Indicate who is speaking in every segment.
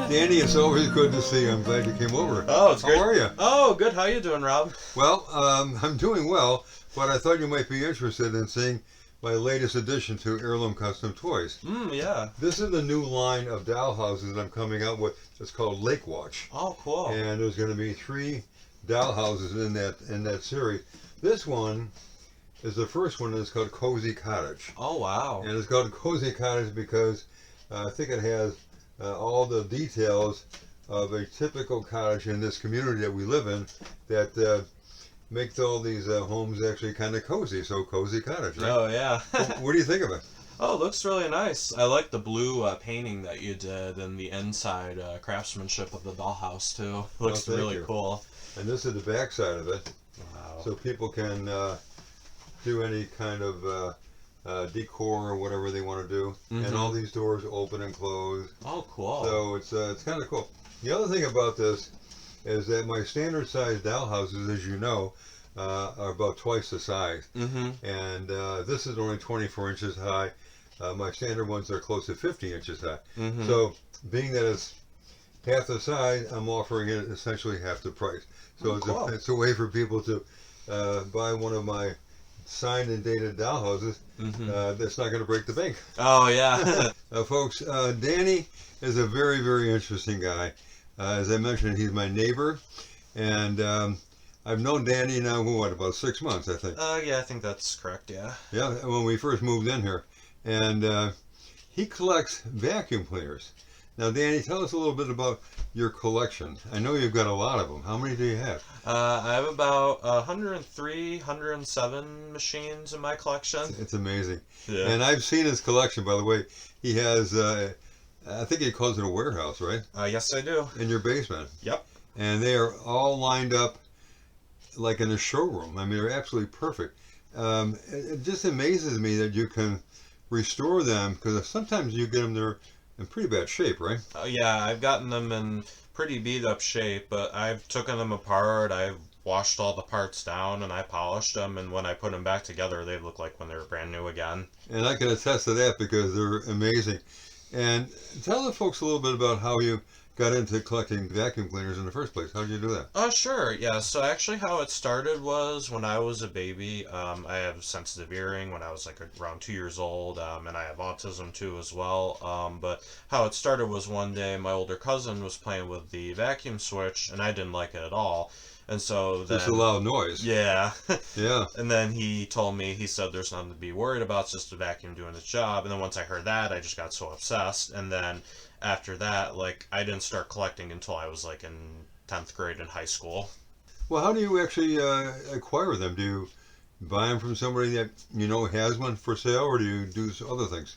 Speaker 1: Danny, it's always good to see you. I'm glad you came over.
Speaker 2: Oh, it's great.
Speaker 1: How are you?
Speaker 2: Oh, good. How you doing, Rob?
Speaker 1: Well, I'm doing well, but I thought you might be interested in seeing my latest addition to Heirloom Custom Toys.
Speaker 2: Yeah.
Speaker 1: This is the new line of doll houses that I'm coming out with. It's called Lake Watch.
Speaker 2: Oh, cool.
Speaker 1: And there's going to be 3 doll houses in that series. This one is the first one, and it's called Cozy Cottage.
Speaker 2: Oh, wow.
Speaker 1: And it's called Cozy Cottage because I think it has all the details of a typical cottage in this community that we live in that makes all these homes actually kind of cozy. So Cozy Cottage, right?
Speaker 2: Oh, yeah.
Speaker 1: What do you think of it?
Speaker 2: Oh, it looks really nice. I like the blue painting that you did and the inside craftsmanship of the dollhouse, too. Looks really cool.
Speaker 1: And this is the back side of it.
Speaker 2: Wow.
Speaker 1: So people can do any kind of decor or whatever they want to do.
Speaker 2: Mm-hmm.
Speaker 1: And all these doors open and close.
Speaker 2: Oh, cool.
Speaker 1: So it's kind of cool. The other thing about this is that my standard size doll houses, as you know, are about twice the size.
Speaker 2: Mm-hmm.
Speaker 1: And this is only 24 inches high. My standard ones are close to 50 inches high.
Speaker 2: Mm-hmm.
Speaker 1: So being that it's half the size, I'm offering it essentially half the price. So
Speaker 2: cool.
Speaker 1: it's a way for people to buy one of my signed and dated doll houses that's not going to break the bank.
Speaker 2: Oh, yeah.
Speaker 1: Folks, Danny is a very, very interesting guy. As I mentioned, he's my neighbor, and I've known Danny now, about 6 months, I think.
Speaker 2: Yeah, I think that's correct, yeah.
Speaker 1: Yeah, when we first moved in here. And he collects vacuum cleaners. Now, Danny, tell us a little bit about your collection. I know you've got a lot of them. How many do you have?
Speaker 2: I have about 103, 107 machines in my collection.
Speaker 1: It's amazing.
Speaker 2: Yeah.
Speaker 1: And I've seen his collection, by the way. He has, I think he calls it a warehouse, right?
Speaker 2: Yes, I do.
Speaker 1: In your basement.
Speaker 2: Yep.
Speaker 1: And they are all lined up like in a showroom. I mean, they're absolutely perfect. It just amazes me that you can restore them, because sometimes you get them there in pretty bad shape, right?
Speaker 2: Yeah, I've gotten them in pretty beat up shape, but I've taken them apart, I've washed all the parts down, and I polished them, and when I put them back together, they look like when they were brand new again.
Speaker 1: And I can attest to that because they're amazing. And tell the folks a little bit about how you got into collecting vacuum cleaners in the first place. How did you do that?
Speaker 2: Sure, yeah. So actually how it started was when I was a baby. I have sensitive hearing when I was like around 2 years old, and I have autism too as well. But how it started was one day my older cousin was playing with the vacuum switch, and I didn't like it at all. And so then...
Speaker 1: Just a loud noise.
Speaker 2: Yeah.
Speaker 1: Yeah.
Speaker 2: And then he told me, he said, there's nothing to be worried about, it's just a vacuum doing its job. And then once I heard that, I just got so obsessed. And then after that, like, I didn't start collecting until I was like in 10th grade in high school.
Speaker 1: Well, how do you actually acquire them? Do you buy them from somebody that you know has one for sale, or do you do other things?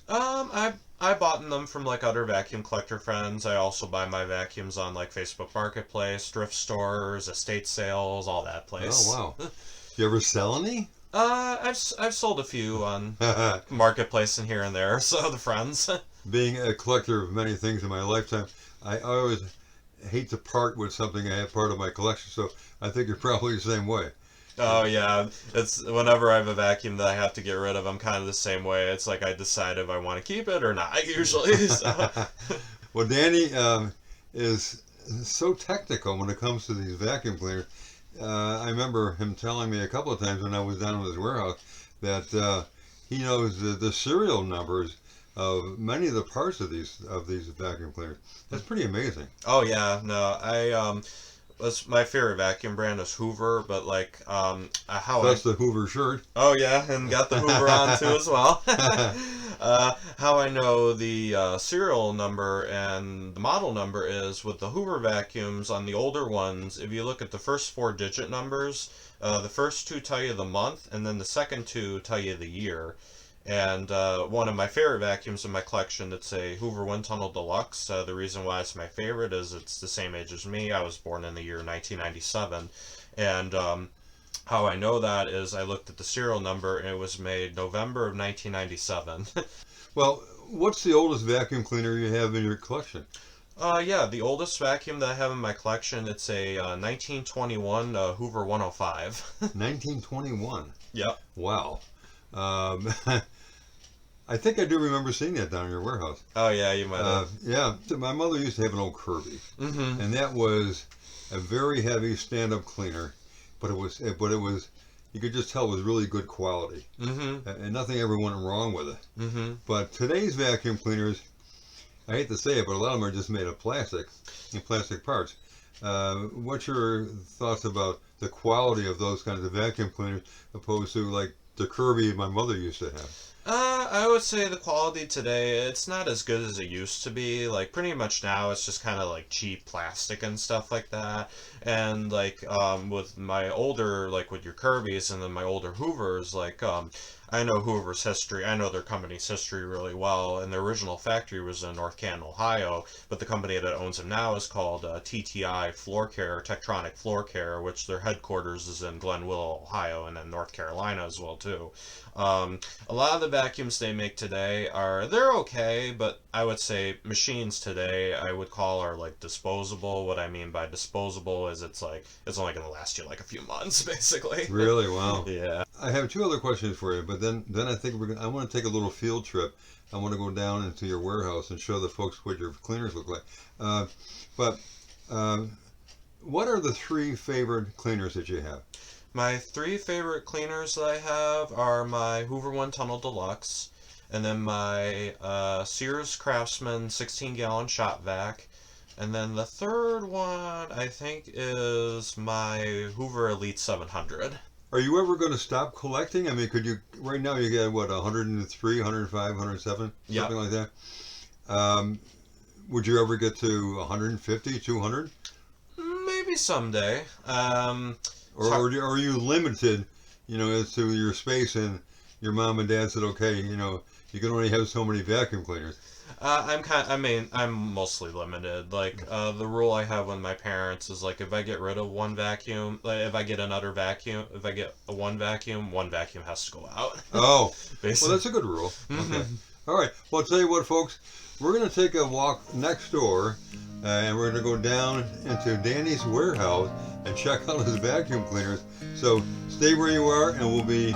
Speaker 2: I bought them from like other vacuum collector friends. I also buy my vacuums on like Facebook Marketplace, thrift stores, estate sales, all that place.
Speaker 1: Oh, wow. You ever sell any?
Speaker 2: I've sold a few on Marketplace and here and there, so the friends.
Speaker 1: Being a collector of many things in my lifetime, I always hate to part with something I have part of my collection, so I think you're probably the same way.
Speaker 2: Oh yeah, it's whenever I have a vacuum that I have to get rid of, I'm kind of the same way. It's like I decide if I want to keep it or not, usually. So.
Speaker 1: Well, Danny is so technical when it comes to these vacuum cleaners. I remember him telling me a couple of times when I was down in his warehouse that he knows the serial numbers of many of the parts of these vacuum cleaners. That's pretty amazing.
Speaker 2: Oh yeah, no, my favorite vacuum brand is Hoover, but like
Speaker 1: That's the Hoover shirt.
Speaker 2: Oh yeah, and got the Hoover on too as well. How I know the serial number and the model number is with the Hoover vacuums on the older ones. If you look at the first 4-digit numbers, the first 2 tell you the month, and then the second 2 tell you the year. And one of my favorite vacuums in my collection, it's a Hoover Wind Tunnel Deluxe. The reason why it's my favorite is it's the same age as me. I was born in the year 1997. And how I know that is I looked at the serial number, and it was made November of 1997.
Speaker 1: Well, what's the oldest vacuum cleaner you have in your collection?
Speaker 2: Yeah, the oldest vacuum that I have in my collection, it's a 1921 Hoover 105.
Speaker 1: 1921?
Speaker 2: Yep.
Speaker 1: Wow. I think I do remember seeing that down in your warehouse.
Speaker 2: Oh yeah, you might have.
Speaker 1: Yeah, so my mother used to have an old Kirby,
Speaker 2: Mm-hmm.
Speaker 1: and that was a very heavy stand-up cleaner, but it was, you could just tell it was really good quality,
Speaker 2: Mm-hmm.
Speaker 1: and nothing ever went wrong with it.
Speaker 2: Mm-hmm.
Speaker 1: But today's vacuum cleaners, I hate to say it, but a lot of them are just made of plastic, plastic parts. What's your thoughts about the quality of those kinds of vacuum cleaners opposed to like the Kirby my mother used to have?
Speaker 2: I would say the quality today, it's not as good as it used to be. Like, pretty much now, it's just kind of like cheap plastic and stuff like that. And, like, with my older, like, with your Kirby's and then my older Hoovers, like, I know Hoover's history. I know their company's history really well. And their original factory was in North Canton, Ohio. But the company that owns them now is called TTI Floor Care, Tektronic Floor Care, which their headquarters is in Glen Willow, Ohio, and then North Carolina as well, too. A lot of the vacuums they make today they're okay, but I would say machines today I would call are like disposable. What I mean by disposable is it's only going to last you like a few months, basically.
Speaker 1: Really? Wow.
Speaker 2: Yeah.
Speaker 1: I have two other questions for you, but then I think I want to take a little field trip. I want to go down into your warehouse and show the folks what your cleaners look like. But what are the three favorite cleaners that you have?
Speaker 2: My three favorite cleaners that I have are my Hoover One Tunnel Deluxe, and then my Sears Craftsman 16-gallon shop vac, and then the third one I think is my Hoover Elite 700.
Speaker 1: Are you ever going to stop collecting? I mean, could you, right now you get what, 103, 105, 107,
Speaker 2: Yeah.
Speaker 1: something like that? Would you ever get to 150, 200?
Speaker 2: Maybe someday.
Speaker 1: Or are you limited, as to your space, and your mom and dad said, okay, you can only have so many vacuum cleaners?
Speaker 2: I'm mostly limited. Like, the rule I have with my parents is, like, if I get rid of one vacuum, like, if I get one vacuum has to go out.
Speaker 1: Oh,
Speaker 2: Basically.
Speaker 1: well, that's a good rule. Okay. All right. Well, I'll tell you what, folks. We're going to take a walk next door, and we're going to go down into Danny's warehouse and check out his vacuum cleaners. So stay where you are, and we'll be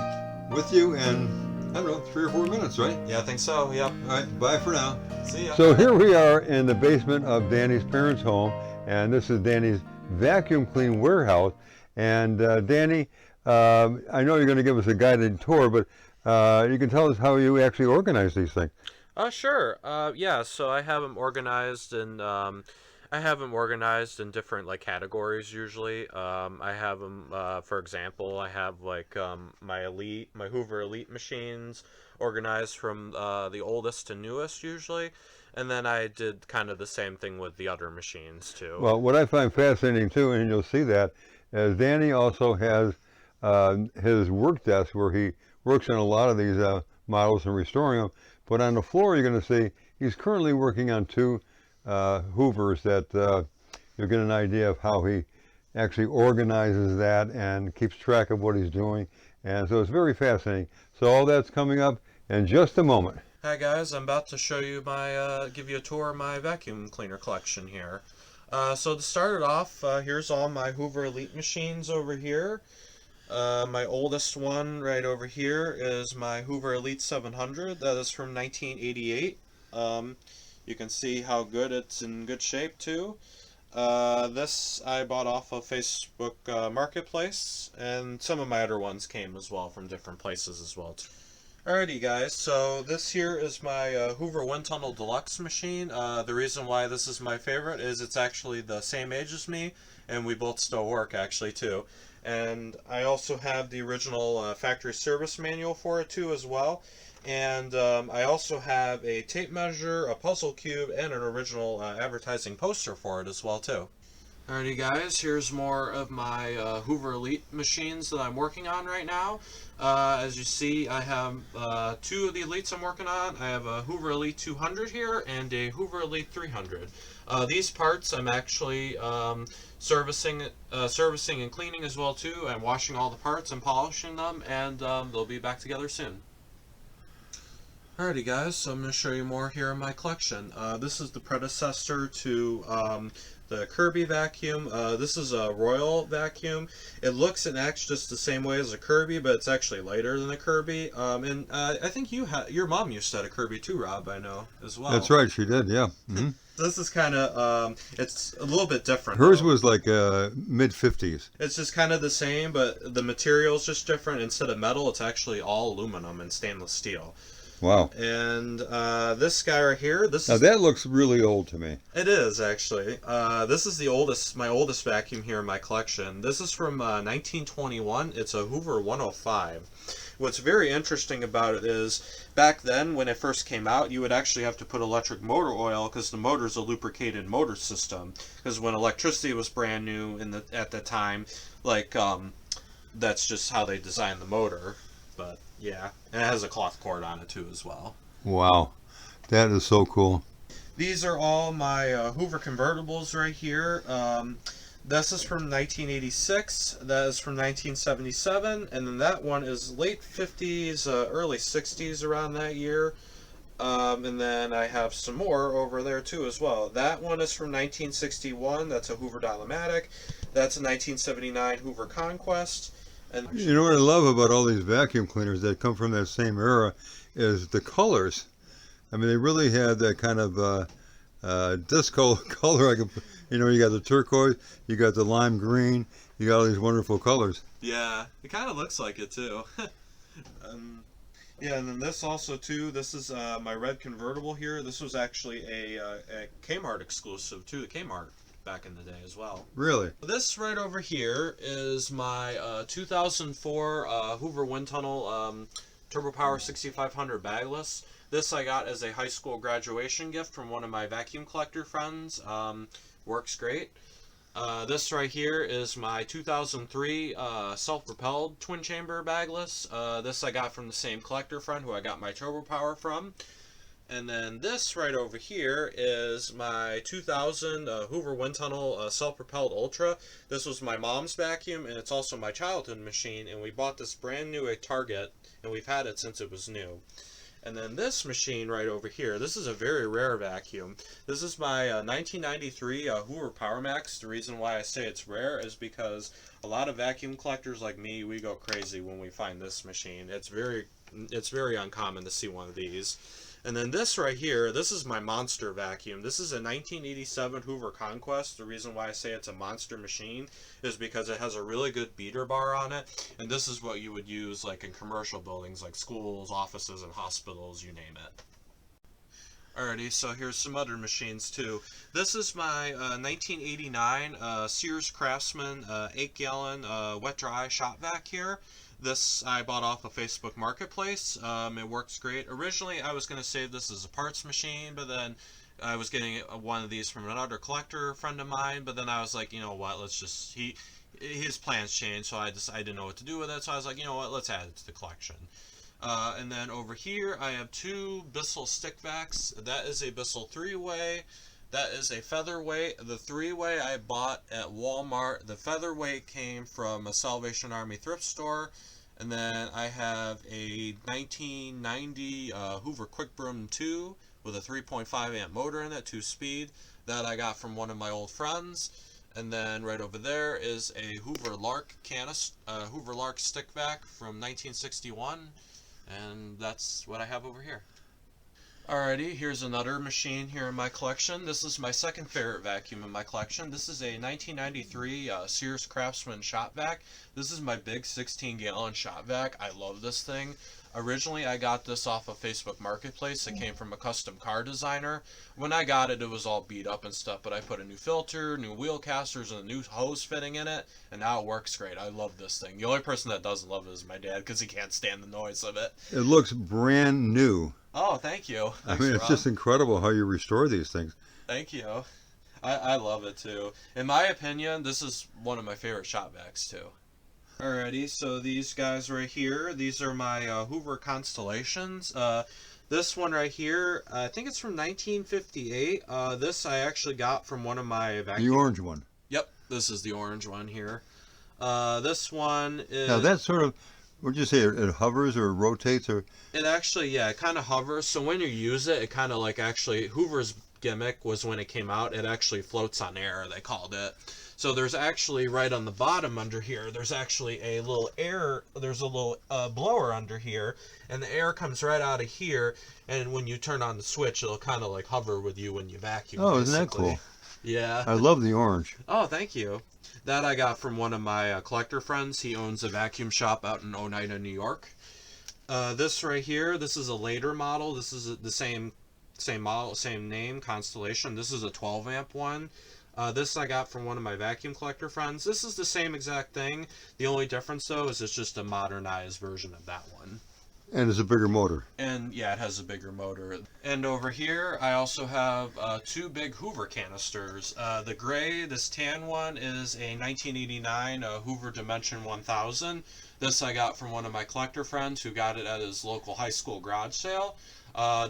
Speaker 1: with you in, I don't know, 3 or 4 minutes, right?
Speaker 2: Yeah, I think so. Yep.
Speaker 1: All right. Bye for now.
Speaker 2: See ya.
Speaker 1: So here we are in the basement of Danny's parents' home, and this is Danny's vacuum clean warehouse. And Danny, I know you're going to give us a guided tour, but you can tell us how you actually organize these things.
Speaker 3: Sure. Yeah, so I have them organized in different like categories usually. I have them, for example, I have like my Hoover Elite machines organized from the oldest to newest usually, and then I did kind of the same thing with the other machines too.
Speaker 1: Well, what I find fascinating too, and you'll see that, is Danny also has his work desk where he works on a lot of these models and restoring them. But on the floor, you're going to see he's currently working on 2 Hoovers that you'll get an idea of how he actually organizes that and keeps track of what he's doing. And so it's very fascinating. So all that's coming up in just a moment.
Speaker 2: Hi guys, I'm about to show you give you a tour of my vacuum cleaner collection here. So to start it off, here's all my Hoover Elite machines over here. My oldest one right over here is my Hoover Elite 700. That is from 1988. You can see how good it's in good shape too. This I bought off of Facebook Marketplace, and some of my other ones came as well from different places as well too. Alrighty guys, so this here is my Hoover Wind Tunnel Deluxe machine. The reason why this is my favorite is it's actually the same age as me, and we both still work actually too. And I also have the original factory service manual for it too as well. And I also have a tape measure, a puzzle cube, and an original advertising poster for it as well too. Alrighty guys, here's more of my Hoover Elite machines that I'm working on right now. As you see, I have 2 of the Elites I'm working on. I have a Hoover Elite 200 here and a Hoover Elite 300. These parts I'm actually servicing and cleaning as well too. I'm washing all the parts and polishing them, and they'll be back together soon. Alrighty guys, so I'm going to show you more here in my collection. This is the predecessor to the Kirby vacuum. This is a Royal vacuum. It looks and acts just the same way as a Kirby, but it's actually lighter than a Kirby. And I think your mom used to have a Kirby too, Rob. I know as well.
Speaker 1: That's right, she did. Yeah. Hmm.
Speaker 2: This is kind of it's a little bit different.
Speaker 1: Hers
Speaker 2: though.
Speaker 1: was like mid-50s.
Speaker 2: It's just kind of the same, but the material's just different. Instead of metal, it's actually all aluminum and stainless steel.
Speaker 1: Wow.
Speaker 2: And this guy right here,
Speaker 1: Now that looks really old to me.
Speaker 2: it is actually. This is my oldest vacuum here in my collection. This is from 1921. It's a Hoover 105. What's very interesting about it is back then when it first came out, you would actually have to put electric motor oil because the motor is a lubricated motor system. Because when electricity was brand new at the time, like that's just how they designed the motor. But yeah, and it has a cloth cord on it too as well.
Speaker 1: Wow. That is so cool.
Speaker 2: These are all my Hoover convertibles right here. This is from 1986. That is from 1977, and then that one is late 50s, early 60s, around that year. And then I have some more over there too as well. That one is from 1961. That's a Hoover Dial-O-Matic. That's a 1979 Hoover Conquest. And
Speaker 1: You know what I love about all these vacuum cleaners that come from that same era is the colors. I mean, they really had that kind of disco color. You got the turquoise, you got the lime green, you got all these wonderful colors.
Speaker 2: yeah, it kind of looks like it too. Yeah, and then this also too. This is my red convertible here. This was actually a Kmart exclusive to the Kmart back in the day as well.
Speaker 1: Really?
Speaker 2: This right over here is my 2004 Hoover Wind Tunnel Turbo Power 6500 bagless. This I got as a high school graduation gift from one of my vacuum collector friends. Works great. This right here is my 2003 self-propelled twin chamber bagless. This I got from the same collector friend who I got my Turbo Power from. And then this right over here is my 2000 Hoover Wind Tunnel self-propelled Ultra. This was my mom's vacuum, and it's also my childhood machine. And we bought this brand new at Target, and we've had it since it was new. And then this machine right over here, this is a very rare vacuum. This is my 1993 Hoover Power Max. The reason why I say it's rare is because a lot of vacuum collectors like me, we go crazy when we find this machine. It's very uncommon to see one of these. And then this right here, this is my monster vacuum. This is a 1987 Hoover Conquest. The reason why I say it's a monster machine is because it has a really good beater bar on it. And this is what you would use like in commercial buildings like schools, offices, and hospitals, you name it. Alrighty, so here's some other machines too. This is my 1989 Sears Craftsman 8-gallon wet dry shop vac here. This I bought off of Facebook Marketplace. It works great. Originally, I was going to save this as a parts machine, but then I was getting one of these from another collector friend of mine. But then I was like, you know what? Let's just his plans changed, so I didn't know what to do with it. So I was like, you know what? Let's add it to the collection. And then over here, I have two Bissell stick vacs. That is a Bissell 3-way. That is a featherweight. The 3-way I bought at Walmart. The featherweight came from a Salvation Army thrift store. And then I have a 1990 Hoover Quick Broom 2 with a 3.5 amp motor in it, 2-speed. That I got from one of my old friends. And then right over there is a Hoover Lark Hoover Lark stick vac from 1961. And that's what I have over here. Alrighty, here's another machine here in my collection. This is my second favorite vacuum in my collection. This is a 1993 Sears Craftsman shop vac. This is my big 16-gallon shop vac. I love this thing. Originally, I got this off of Facebook Marketplace. It came from a custom car designer. When I got it, it was all beat up and stuff, but I put a new filter, new wheel casters, and a new hose fitting in it, and now it works great. I love this thing. The only person that doesn't love it is my dad, because he can't stand the noise of it.
Speaker 1: It looks brand new.
Speaker 2: Oh, thank you. Thanks,
Speaker 1: I mean, it's
Speaker 2: Rob.
Speaker 1: just incredible how you restore these things.
Speaker 2: Thank you. I love it too. In my opinion, this is one of my favorite shop vacs too. Alrighty, so these guys right here, these are my Hoover Constellations. This one right here, I think it's from 1958. This I actually got from one of my vacuum.
Speaker 1: The orange one.
Speaker 2: Yep, this is the orange one here. This one is...
Speaker 1: Now that sort of, would you say it hovers or rotates or?
Speaker 2: It actually, yeah, it kind of hovers. So when you use it, it kind of like actually, Hoover's
Speaker 3: gimmick was when it came out, it actually floats on air, they called it. So there's actually right on the bottom under here, there's actually a little air, there's a little blower under here, and the air comes right out of here, and when you turn on the switch, it'll kind of like hover with you when you vacuum.
Speaker 1: Oh,
Speaker 3: basically.
Speaker 1: isn't that cool?
Speaker 3: Yeah.
Speaker 1: I love the orange.
Speaker 3: Oh, thank you. That I got from one of my collector friends. He owns a vacuum shop out in Oneida, New York. This right here, this is a later model. This is the same model, same name, Constellation. This is a 12 amp one. This I got from one of my vacuum collector friends. This is the same exact thing. The only difference though is it's just a modernized version of that one.
Speaker 1: And it's a bigger motor.
Speaker 3: And yeah, it has a bigger motor. And over here, I also have two big Hoover canisters. The gray, this tan one, is a 1989 Hoover Dimension 1000. This I got from one of my collector friends who got it at his local high school garage sale.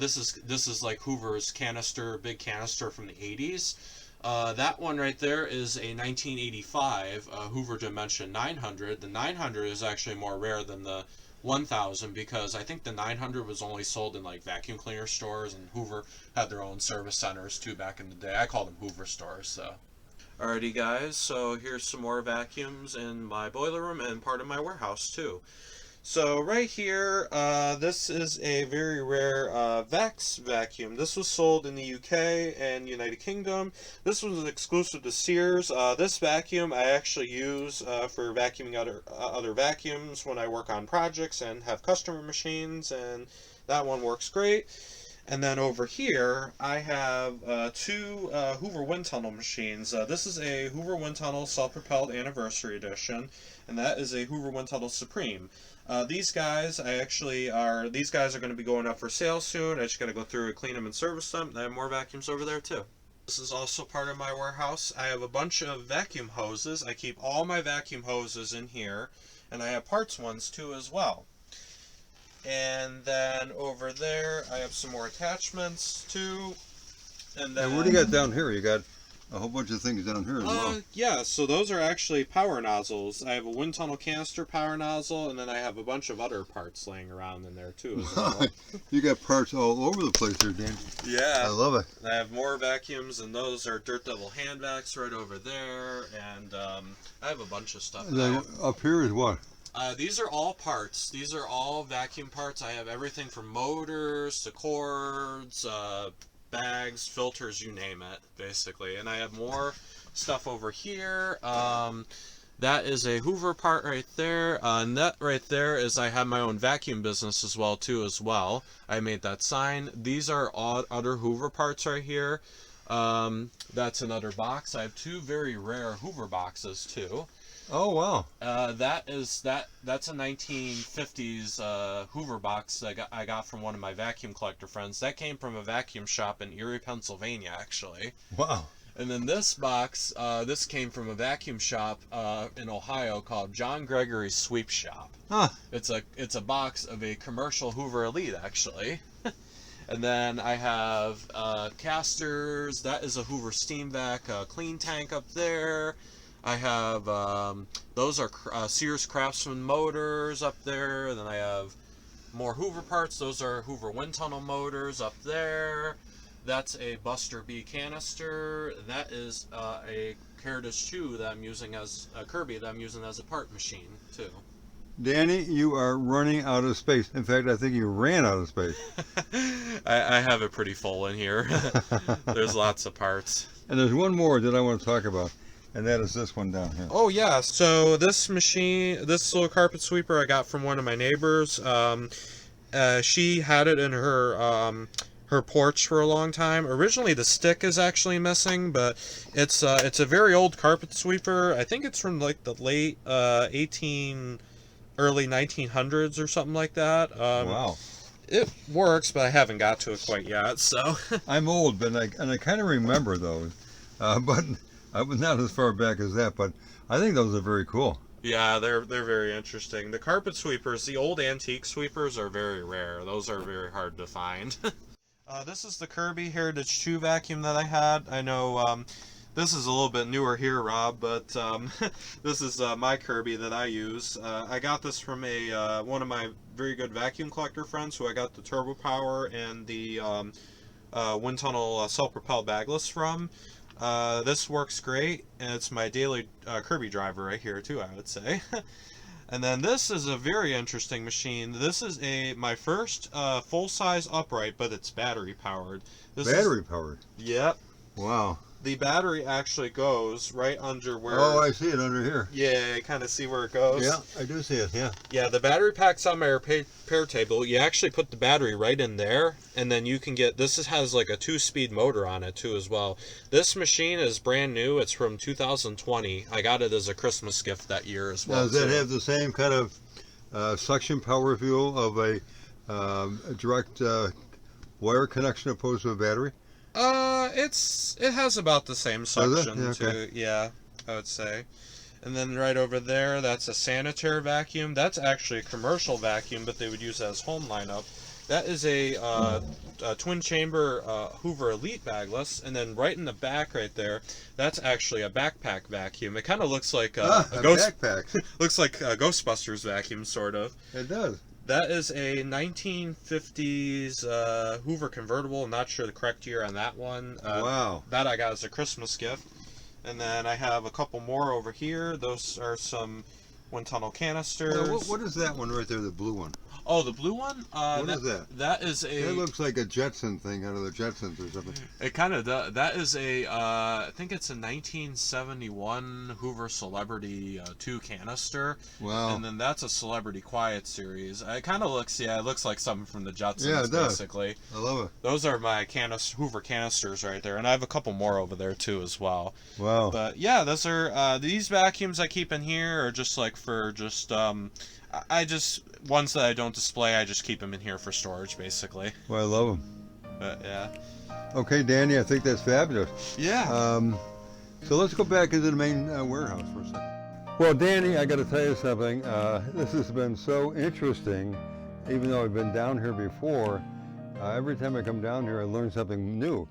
Speaker 3: This is like Hoover's canister, big canister from the 80s. That one right there is a 1985 Hoover Dimension 900. The 900 is actually more rare than the 1000 because I think the 900 was only sold in like vacuum cleaner stores, and Hoover had their own service centers too back in the day. I call them Hoover stores. So alrighty guys, so here's some more vacuums in my boiler room and part of my warehouse too. So right here, this is a very rare Vax vacuum. This was sold in the UK and United Kingdom. This was exclusive to Sears. This vacuum I actually use for vacuuming other vacuums when I work on projects and have customer machines, and that one works great. And then over here, I have two Hoover Wind Tunnel machines. This is a Hoover Wind Tunnel Self-Propelled Anniversary Edition, and that is a Hoover Wind Tunnel Supreme. These guys are going to be going up for sale soon. I just got to go through and clean them and service them. I have more vacuums over there too. This is also part of my warehouse. I have a bunch of vacuum hoses. I keep all my vacuum hoses in here, and I have parts ones too as well. And then over there, I have some more attachments too. And then,
Speaker 1: And what do you got down here? You got a whole bunch of things down here as well.
Speaker 3: Yeah, so those are actually power nozzles. I have a wind tunnel canister power nozzle, and then I have a bunch of other parts laying around in there too as well.
Speaker 1: You got parts all over the place there, Dan.
Speaker 3: Yeah.
Speaker 1: I love it.
Speaker 3: I have more vacuums, and those are Dirt Devil hand vacs right over there, and I have a bunch of stuff.
Speaker 1: And then up here is what?
Speaker 3: These are all parts. These are all vacuum parts. I have everything from motors to cords, bags, filters, you name it, basically. And I have more stuff over here. That is a Hoover part right there. And that right there is I have my own vacuum business as well, too, as well. I made that sign. These are all other Hoover parts right here. That's another box. I have two very rare Hoover boxes, too.
Speaker 1: Oh wow!
Speaker 3: That's a 1950s Hoover box that I got from one of my vacuum collector friends. That came from a vacuum shop in Erie, Pennsylvania, actually.
Speaker 1: Wow!
Speaker 3: And then this box, this came from a vacuum shop in Ohio called John Gregory's Sweep Shop.
Speaker 1: Huh.
Speaker 3: It's a box of a commercial Hoover Elite, actually. And then I have casters. That is a Hoover Steam Vac clean tank up there. I have, those are Sears Craftsman motors up there. Then I have more Hoover parts. Those are Hoover Wind Tunnel motors up there. That's a Buster B canister. That is a Heritage shoe that I'm using as a Kirby that I'm using as a part machine too.
Speaker 1: Danny, you are running out of space. In fact, I think you ran out of space.
Speaker 3: I have it pretty full in here. There's lots of parts.
Speaker 1: And there's one more that I want to talk about, and that is this one down here.
Speaker 3: Oh yeah, so this machine, this little carpet sweeper I got from one of my neighbors. She had it in her porch for a long time. Originally the stick is actually missing, but it's a very old carpet sweeper. I think it's from like the late early 1900s or something like that.
Speaker 1: Wow.
Speaker 3: It works, but I haven't got to it quite yet. So
Speaker 1: I'm old, but I kind of remember those, but I was not as far back as that. But I think those are very cool.
Speaker 3: yeah, they're very interesting. The carpet sweepers, the old antique sweepers, are very rare. Those are very hard to find. This is the Kirby Heritage 2 vacuum that I had. I know this is a little bit newer here, Rob, but this is my Kirby that I use. I got this from one of my very good vacuum collector friends who I got the turbo power and the
Speaker 2: wind tunnel self-propelled bagless from. This works great, and it's my daily Kirby driver right here too, I would say. And then this is a very interesting machine. This is my first full-size upright, but it's battery powered.
Speaker 1: Battery powered?
Speaker 2: Yep.
Speaker 1: Wow.
Speaker 2: The battery actually goes right under where...
Speaker 1: Oh, I see it under here.
Speaker 2: Yeah, you kind of see where it goes.
Speaker 1: Yeah, I do see it, yeah.
Speaker 2: Yeah, the battery pack's on my repair table. You actually put the battery right in there, and then you can get... This has like a 2-speed motor on it, too, as well. This machine is brand new. It's from 2020. I got it as a Christmas gift that year as well.
Speaker 1: Now, does that have the same kind of suction power fuel of a direct wire connection opposed to a battery?
Speaker 2: It has about the same suction
Speaker 1: Yeah, okay.
Speaker 2: to, yeah, I would say. And then right over there, that's a sanitary vacuum. That's actually a commercial vacuum, but they would use that as home lineup. That is a twin chamber Hoover Elite bagless, and then right in the back right there, that's actually a backpack vacuum. It kind of looks like a
Speaker 1: backpack.
Speaker 2: looks like a Ghostbusters vacuum, sort of.
Speaker 1: It does.
Speaker 2: That is a 1950s Hoover convertible. I'm not sure the correct year on that one.
Speaker 1: Wow.
Speaker 2: That I got as a Christmas gift. And then I have a couple more over here. Those are some wind tunnel canisters.
Speaker 1: Now, what is that one right there, the blue one?
Speaker 2: Oh, the blue one?
Speaker 1: What is that?
Speaker 2: That is a...
Speaker 1: That looks like a Jetson thing out of the Jetsons or something.
Speaker 2: It kind of does. That is a, I think it's a 1971 Hoover Celebrity 2 canister.
Speaker 1: Wow.
Speaker 2: And then that's a Celebrity Quiet series. It kind of looks, yeah, it looks like something from the Jetsons,
Speaker 1: Yeah, it does.
Speaker 2: basically.
Speaker 1: I love it.
Speaker 2: Those are my Hoover canisters right there. And I have a couple more over there, too, as well.
Speaker 1: Wow.
Speaker 2: But, yeah, those are, these vacuums I keep in here are just, like, for just, ones that I don't display, I just keep them in here for storage, basically.
Speaker 1: Well, I love them.
Speaker 2: But, yeah.
Speaker 1: Okay, Danny, I think that's fabulous.
Speaker 2: Yeah.
Speaker 1: So let's go back into the main warehouse for a second. Well, Danny, I got to tell you something. This has been so interesting, even though I've been down here before. Every time I come down here, I learn something new.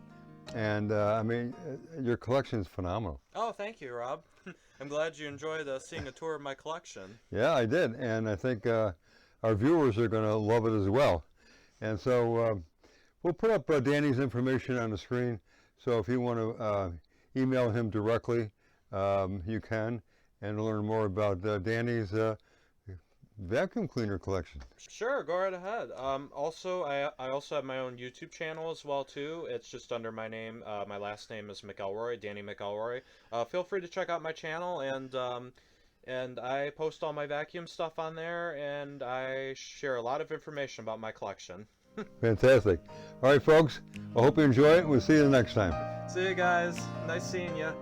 Speaker 1: And, I mean, your collection's phenomenal.
Speaker 3: Oh, thank you, Rob. I'm glad you enjoyed seeing a tour of my collection.
Speaker 1: Yeah, I did. And I think our viewers are going to love it as well. And so we'll put up Danny's information on the screen. So if you want to email him directly, you can, and learn more about Danny's vacuum cleaner collection.
Speaker 3: Sure, go right ahead. Also, I also have my own YouTube channel as well too. It's just under my name. My last name is McElroy, Danny McElroy. Feel free to check out my channel, and I post all my vacuum stuff on there, and I share a lot of information about my collection.
Speaker 1: Fantastic. All right, folks, I hope you enjoy it. We'll see you the next time.
Speaker 3: See you guys. Nice seeing you.